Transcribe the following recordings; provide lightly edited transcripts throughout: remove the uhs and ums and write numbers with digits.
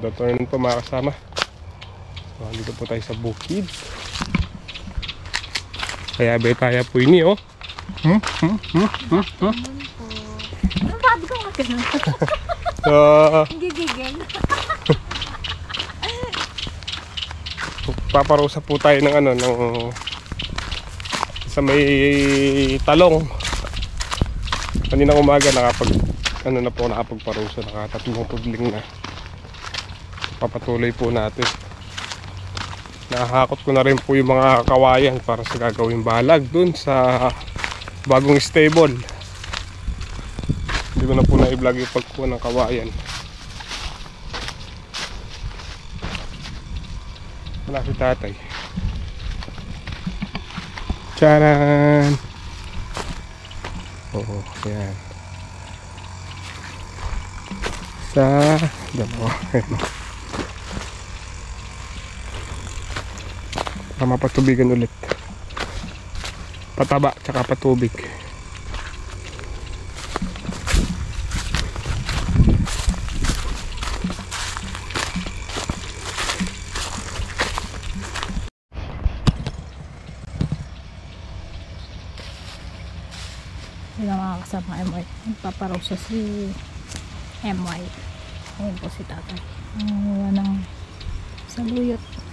Good afternoon po mga kasama. So, dito po tayo sa bukid. Kaya tayo po ini oh. Ano sabi ko nga ganun? So, Gigigil. paparusa po tayo ng ano, ng sa may talong. Kanina umaga nakapagparusa, nakatatlong pudling na. Papatuloy po natin. Nakahakot ko na rin po yung mga kawayan para sa gagawing balag dun sa bagong stable. Hindi ko na po na-i-vlog yung pagkuha ng kawayan. Wala si tatay. Tcharan! Oo, yan. Sa dalawa. Para mapatubigan ulit. Pataba tsaka patubig. Yun ang mga kasama MY. Nagpaparusa si MY. Ayun po si tatay. Ang ng saluyot.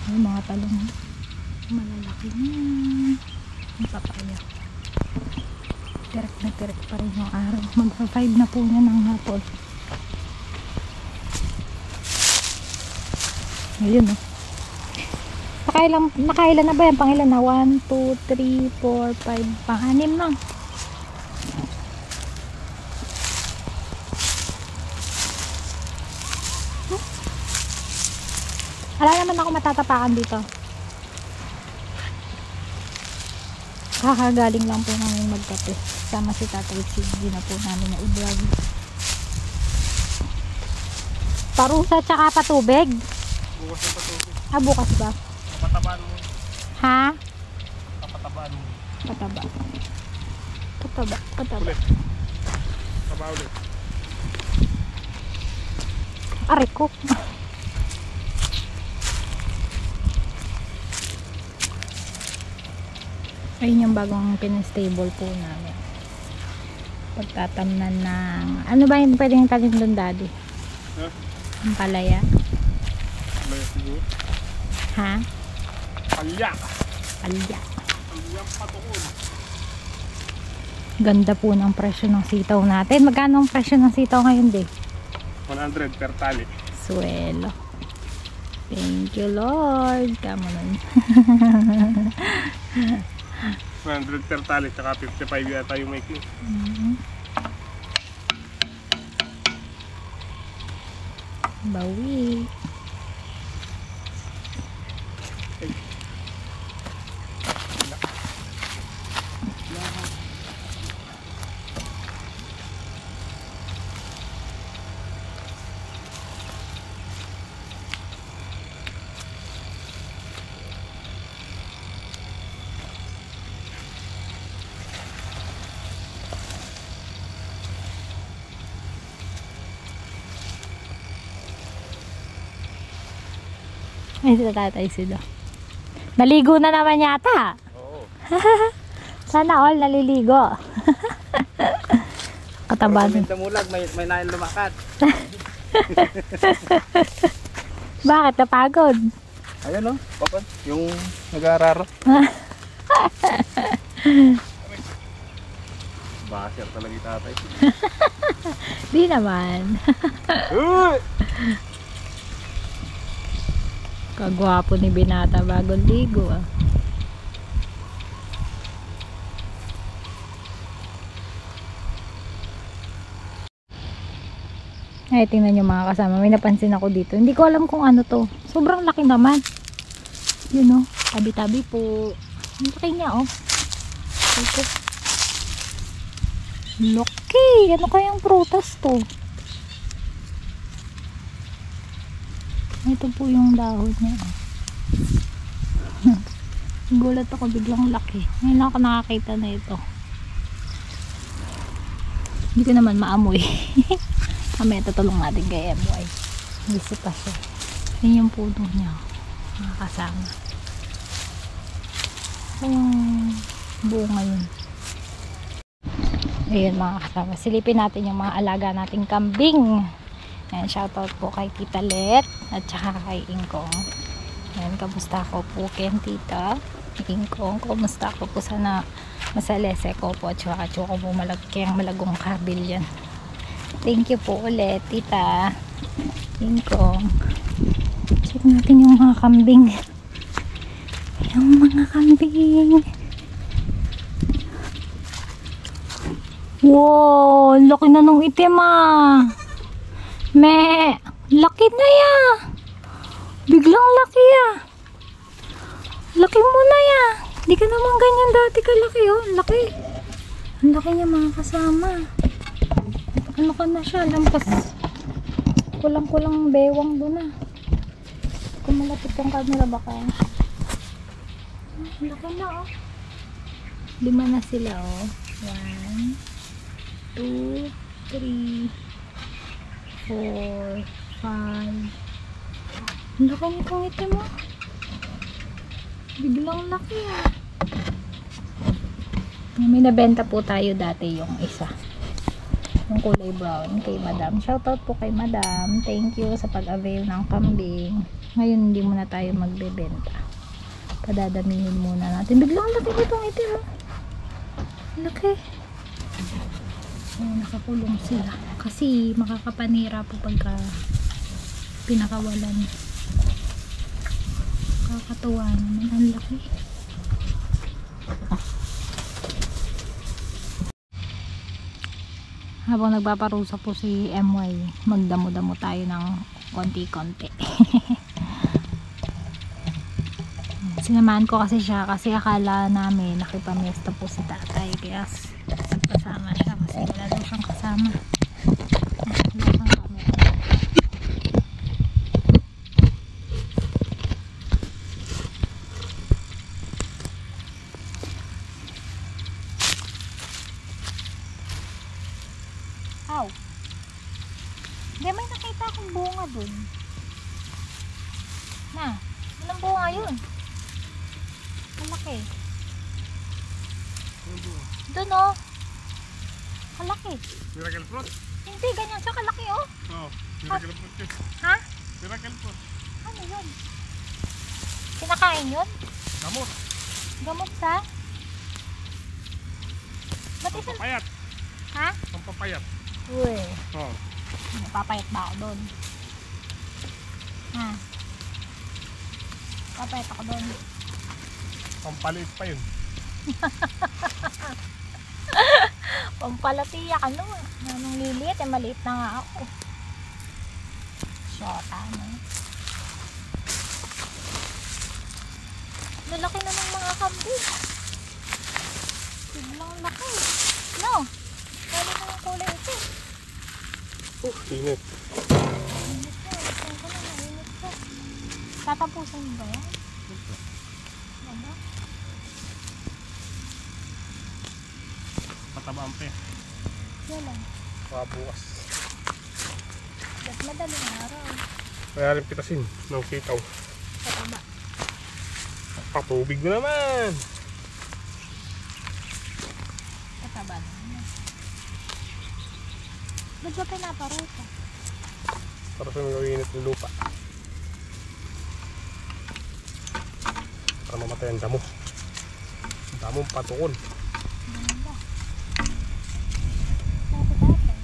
Yung mga talong malalaki na. Ang papaya. Direct pa rin yung araw. Magpa-5 na po niya ng hapon. Ayun oh. Nakailan na ba yan? Pangilan na? 1, 2, 3, 4, 5, pang-6 na. Wala naman ako matatapakan dito. Kakagaling lang po namin magkape. Sama si Tatay Sige na po namin na i-vlog. Parusa tsaka patubig? Bukas na patubig. Ah, bukas ba? Patabaan mo. Ha? Patabaan mo. Pataba. Ulit. Taba ulit. Aray ko. Ayun yung bagong pinastable po namin. Pagtatamnan ng... Ano ba yung pwedeng tanim doon, Daddy? Huh? Ang palaya? Palaya siguro. Ha? Palya! Palya. Palyang patukod. Ganda po ng presyo ng sitaw natin. Magkano ang presyo ng sitaw ngayon, Day? 100 per tali. Suelo. Thank you, Lord. Kamo nun. 100 per tali, tsaka 55 yata yung making. Bawi. Ay, sila tatay sila. Naligo na naman yata. Oo. Sana all naliligo. Kataba din. Damulag, may nain lumakat. Bakit? Napagod? Ayun o, papan. Yung nag-aararo. Basher talaga yung tatay. Di naman. Kagwapo ni Binata bagong ligo ah. Ay, tingnan nyo mga kasama. May napansin ako dito. Hindi ko alam kung ano to. Sobrang laki naman. Yun oh. Tabi-tabi po. Ang laki niya oh. Ito. Laki. Ano kayang prutas to? Ito po yung dahon niya. Gulat ako, biglang laki. Ngayon ako nakakita na ito. Hindi ko naman maamoy. Mamaya tatulong natin kay MY. Busy pa siya. Yan yung puno niya. Mga kasama. Yung bunga yun. Ayun mga kasama. Silipin natin yung mga alaga nating kambing. Ayan, shoutout po kay Tita Let at saka kay Ingkong. Ayan, kamusta ko po Ken Tita Ingkong, kamusta ko po sana masalese ko po at saka ko po malagkiyang malagong kabil yan. Thank you po ulit Tita Ingkong. Check natin yung mga kambing. Yung mga kambing. Wow, laki na nung itim Me, laki na biglang laki laki mo na di ka naman ganyan dati kalaki laki. Ang laki niya mga kasama. Ano ka na siya, lampas kulang bewang doon kung malapit yung camera baka laki na 5 na sila 1 2 3 4 5. Ang laki nitong itim biglang laki May nabenta po tayo dati yung isa, yung kulay brown kay madam. Shoutout po kay madam, thank you sa pag-avail ng kambing. Ngayon hindi muna tayo magbebenta, padadamihin muna natin. Biglang laki nitong itim laki. Nakakulong sila kasi makakapanira po pagka pinakawalan. Kakatuwa naman, ang laki. Habang nagpaparusa po si MY, magdamo-damo tayo ng konti-konti. Sinamahan ko kasi siya kasi akala namin nakipamiesta po si tatay kaya kasama siya kasi wala daw siyang kasama. Aw. Hindi, may nakita akong bunga dun. Na, anong bunga yun? Malaki. Dun malaki. Miracle fruit? Hindi, ganyan siya kalaki Oo, miracle fruit yun. Ha? Miracle fruit. Ano yun? Kinakain yun? Gamot. Gamot sa? Ba't isa? Pampapayat. Ha? Pampapayat. Uy. Oo. Napapayat ba ako doon? Ha? Papayat ako doon. Pampaliit pa yun. Pampalatiyak Nanong liliit maliit na nga ako. Shota Lalaki na ng mga kambing. Biglang laki. No? Lalo na yung kulay ito. Init. Init na. Saan ko na mainit ka? Tatapusin mo ba yan? Ano? Patabaan pa yan. Yan lang. Bukas. Mas madaling araw. Kaya rin pitasin ng sitaw. Pataba. Patubig mo naman. Pataba naman. Ba't ba pinaparusa? Para sa mga init ng lupa. Para mamatay ang damo. Damong patukon. Ganda. Dati-dati.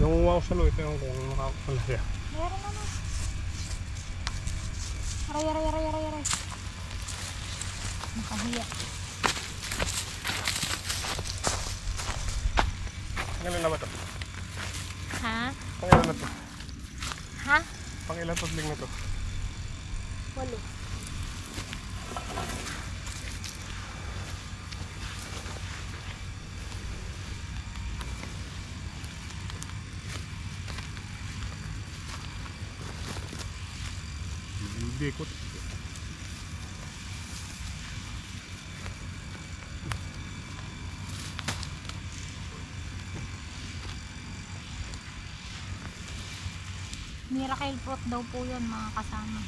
Yung uwaw sa lo, ito yung kung makakapala siya. Meron naman. Aray. Nakahiya. Pangilan naman ito? Ha? Pangilan na ito? Ha? Pangilan tudling na ito? 8. Bikot. Miracle fruit daw po yun mga kasama.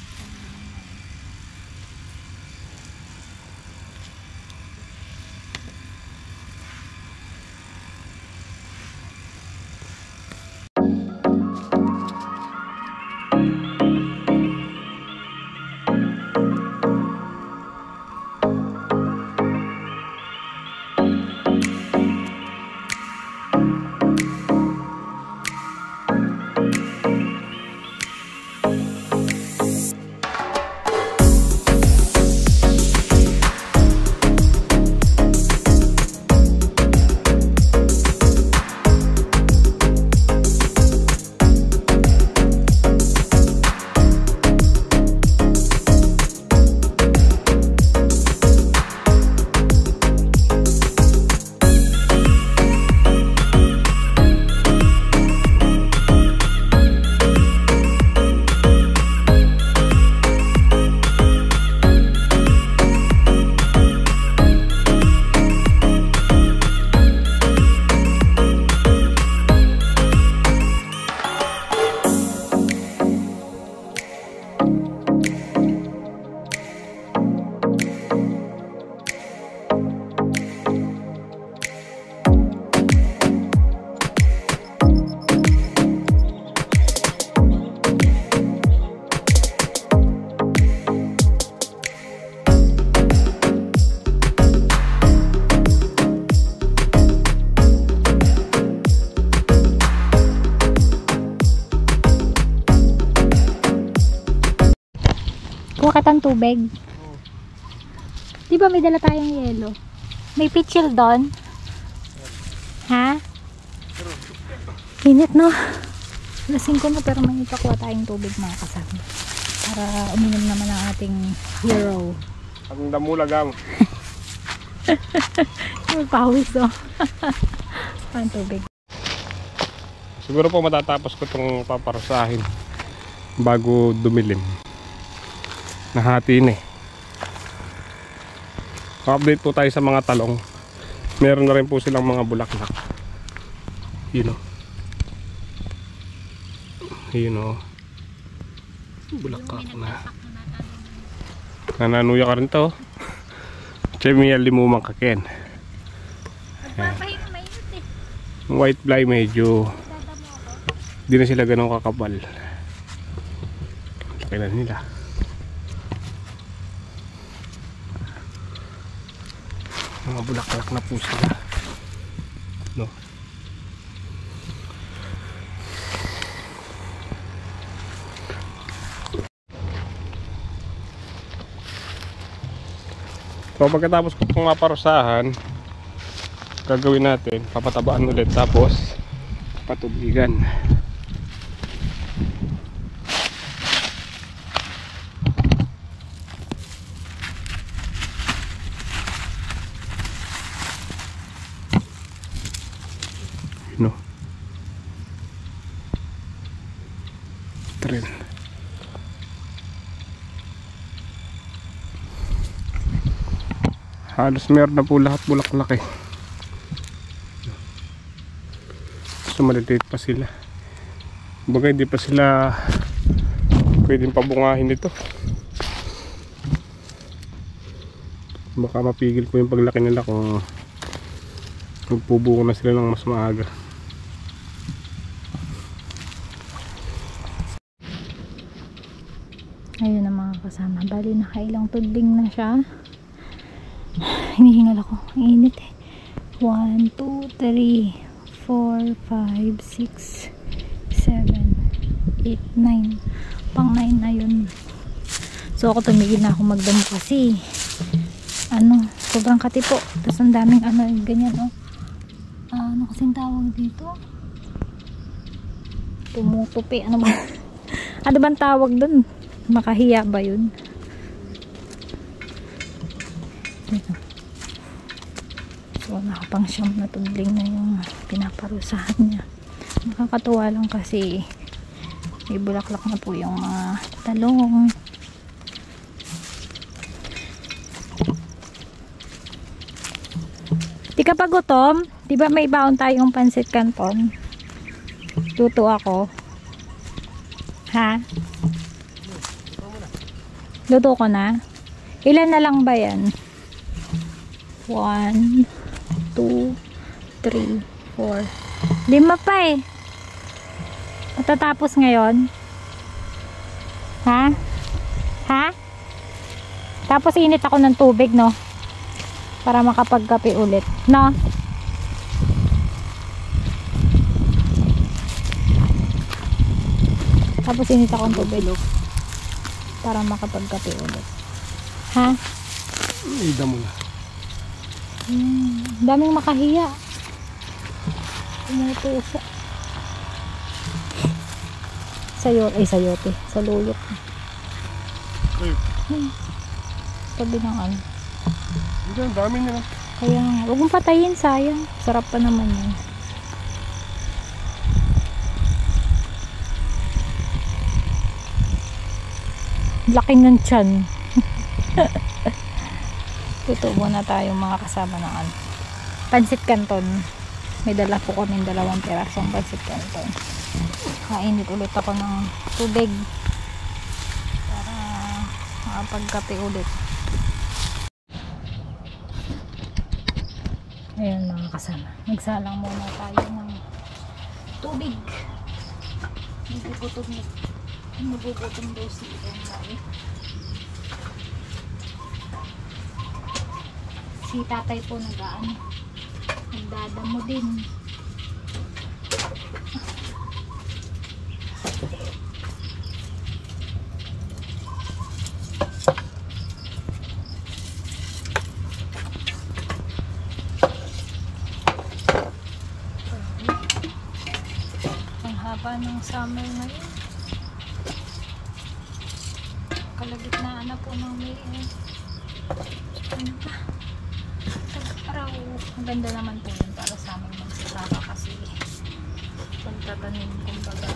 Kuha kitang tubig. Di ba may dala tayong yelo? May pitchel doon? Ha? Init no? Lasing ko na pero may ikakuha tayong tubig mga kasama. Para uminom naman ang ating hero. Ang damulagang. May pawis oh. Ang tubig. Siguro po matatapos ko itong paparusahin bago dumilim. Nahati na eh. Update po tayo sa mga talong. Meron na rin po silang mga bulaklak. Yun o. Yun o. Bulaklak na. Nananuya ka rin to. Chemial limumang kaken. Magpapahinga mainit eh. White fly medyo di na sila ganun kakapal. Kailan nila. Mga bulaklak na po sila. No. So pagkatapos ko pong maparusahan, gagawin natin, papatabaan ulit tapos patubigan. No. Tren. Halos meron na po lahat bulaklak eh. So maliliit pa sila. Bagay hindi pa sila pwedeng pabungahin ito. Baka mapigil po yung paglaki nila kung magpubuo na sila ng mas maaga. Ayun na mga kasama. Bali nakailang tudling na siya. Hinihingal ako. Ang init eh. 1, 2, 3, 4, 5, 6, 7, 8, 9. Pang 9 na yun. So ako tumigil na ako magdamo kasi sobrang katipo. Tapos ang daming ganyan oh. Ano kasing tawag dito? Tumutupi. Ano ba? Ano bang tawag dun? Makahiya ba yun? Ito. So nakapang siyam na tudling na yung pinaparusahan niya. Nakakatuwa lang kasi may bulaklak na po yung mga talong. Di ka pa gutom? Di ba may baon tayong pansit canton? Luto ako. Ha? Luto ko na? Ilan na lang ba yan? 1, 2, 3, 4. 5 pa eh. Matatapos ngayon? Ha? Ha? Tapos init ako ng tubig, no? Para makapagkape ulit, no? Tapos init ako ng tubig para makapagkape ulit. Ha? Ida mo na. Daming makahiya. Tumutusa. Sayote. Saluyot. Tabi ng ano. Hindi, ang dami nila. Kaya nga, huwag mong patayin, sayang. Sarap pa naman yan. Laki ng tiyan. Luto muna tayo mga kasama ng ano. Pansit Canton. May dala po kami 2 pirasong pansit Canton. Kainit ulit ako ng tubig para makapagkape ulit. Ayan mga kasama. Nagsalang muna tayo ng tubig. Nagugutom daw si Emay. Si tatay po nagdadamo din. Ang haba ng summer ngayon. Kalagitnaan na po ng May. Ano ba? Araw. Ang ganda naman po yun para sa amin magsasaka kasi pagtatanim kumbaga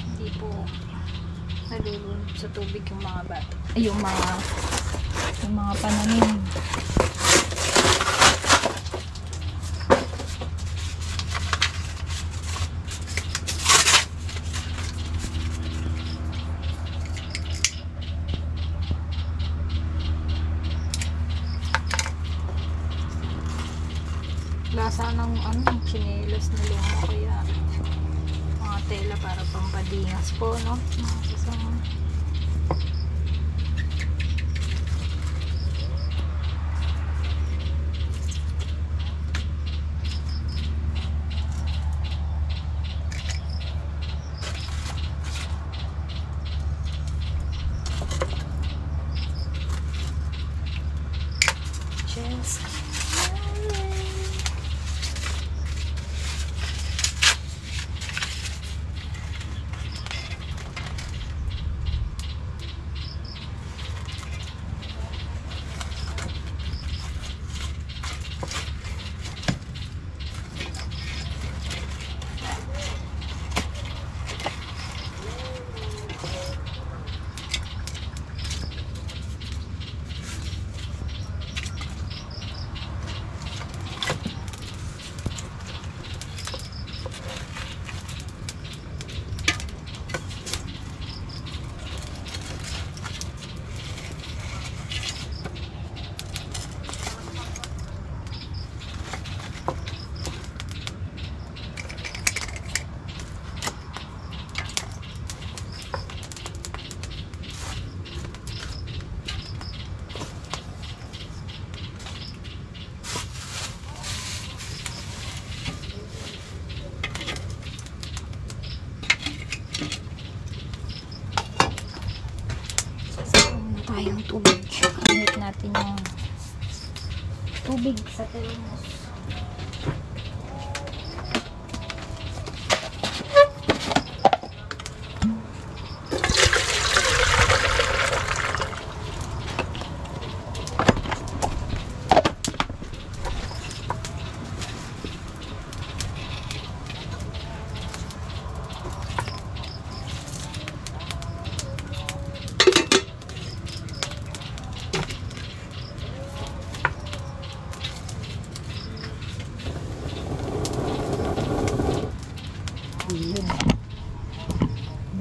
hindi po nalulunod sa tubig yung mga bata. Ay, yung mga pananim. Lasa ng chinelas na luma, kaya mga tela para pampadingas po, no? Mga kasama. Cheers. Tayong tubig. Init natin yung tubig sa thermos.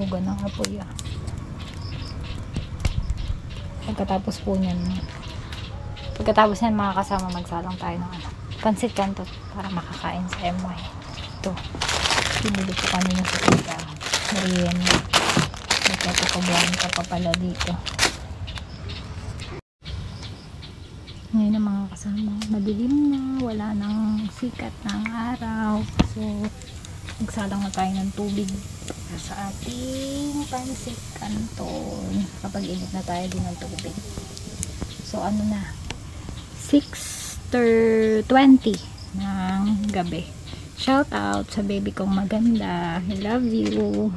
Tumutugan ng apoy ah. Pagkatapos po niyan, mga kasama, magsalang tayo ng pansit canton para makakain sa MY. Ito, pinili ko kanina sa tindahan. Merienda. Nagkatukabuhan ka pa pala dito. Ngayon na mga kasama, madilim na, wala nang sikat ng araw. So, magsalang na tayo ng tubig sa ating pansit canton. Kapag init na tayo din ng tubig. So, ano na? 6:20 ng gabi. Shout out sa baby kong maganda. I love you.